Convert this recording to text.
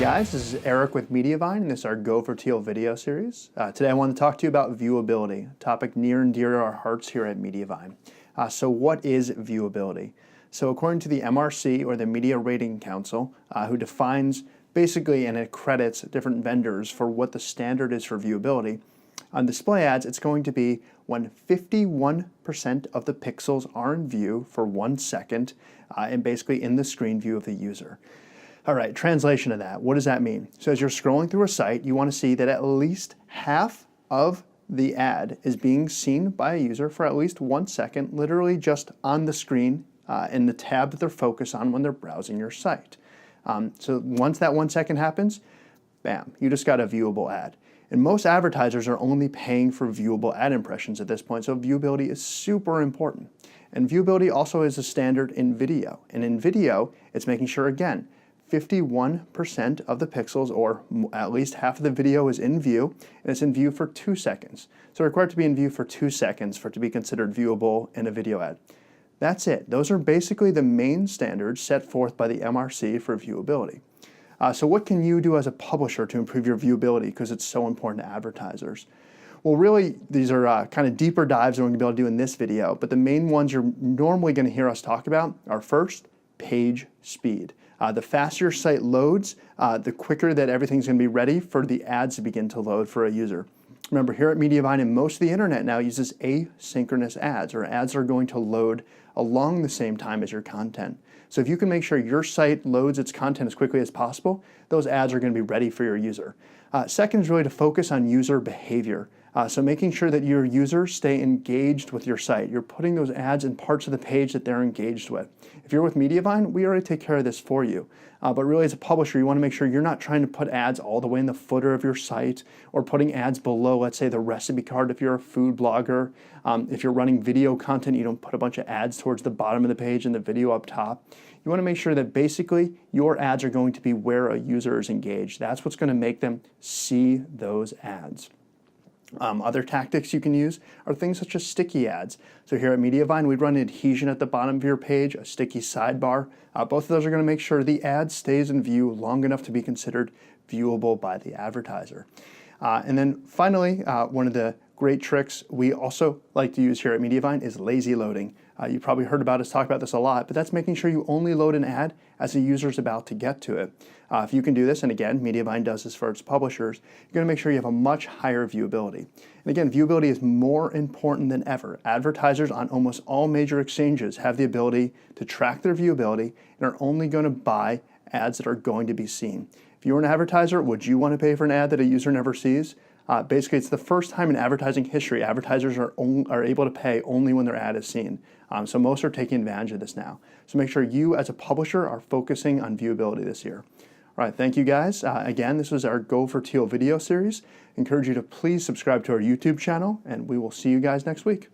guys, this is Eric with Mediavine, and this is our Go for Teal video series. Today I want to talk to you about viewability, a topic near and dear to our hearts here at Mediavine. So what is viewability? So according to the MRC, or the Media Rating Council, who defines basically and accredits different vendors for what the standard is for viewability, on display ads it's going to be when 51% of the pixels are in view for 1 second and basically in the screen view of the user. All right, translation of that, what does that mean? So as you're scrolling through a site, you want to see that at least half of the ad is being seen by a user for at least 1 second, literally just on the screen in the tab that they're focused on when they're browsing your site. So once that 1 second happens, bam, you just got a viewable ad. And most advertisers are only paying for viewable ad impressions at this point, so viewability is super important. And viewability also is a standard in video. And in video, it's making sure, again, 51% of the pixels, or at least half of the video, is in view, and it's in view for 2 seconds. So required to be in view for 2 seconds for it to be considered viewable in a video ad. That's it. Those are basically the main standards set forth by the MRC for viewability. So what can you do as a publisher to improve your viewability, because it's so important to advertisers? Well, really, these are kind of deeper dives we're going to be able to do in this video, but the main ones you're normally going to hear us talk about are, first, page speed. The faster your site loads, the quicker that everything's going to be ready for the ads to begin to load for a user. Remember, here at Mediavine and most of the internet now uses asynchronous ads, or ads that are going to load along the same time as your content. So if you can make sure your site loads its content as quickly as possible, those ads are going to be ready for your user. Second is really to focus on user behavior. So making sure that your users stay engaged with your site. You're putting those ads in parts of the page that they're engaged with. If you're with Mediavine, we already take care of this for you. But really, as a publisher, you want to make sure you're not trying to put ads all the way in the footer of your site, or putting ads below, let's say, the recipe card if you're a food blogger. If you're running video content, you don't put a bunch of ads towards the bottom of the page and the video up top. You want to make sure that basically your ads are going to be where a user is engaged. That's what's going to make them see those ads. Other tactics you can use are things such as sticky ads. So here at Mediavine, we run adhesion at the bottom of your page, a sticky sidebar. Both of those are going to make sure the ad stays in view long enough to be considered viewable by the advertiser. And then finally, one of the great tricks we also like to use here at Mediavine is lazy loading. You probably heard about us talk about this a lot, but that's making sure you only load an ad as the user is about to get to it. If you can do this, and again, Mediavine does this for its publishers, you're going to make sure you have a much higher viewability. And again, viewability is more important than ever. Advertisers on almost all major exchanges have the ability to track their viewability and are only going to buy ads that are going to be seen. If you were an advertiser, would you want to pay for an ad that a user never sees? Basically, it's the first time in advertising history advertisers are able to pay only when their ad is seen. So most are taking advantage of this now. So make sure you as a publisher are focusing on viewability this year. All right, thank you guys. Again, this was our Go for Teal video series. I encourage you to please subscribe to our YouTube channel, and we will see you guys next week.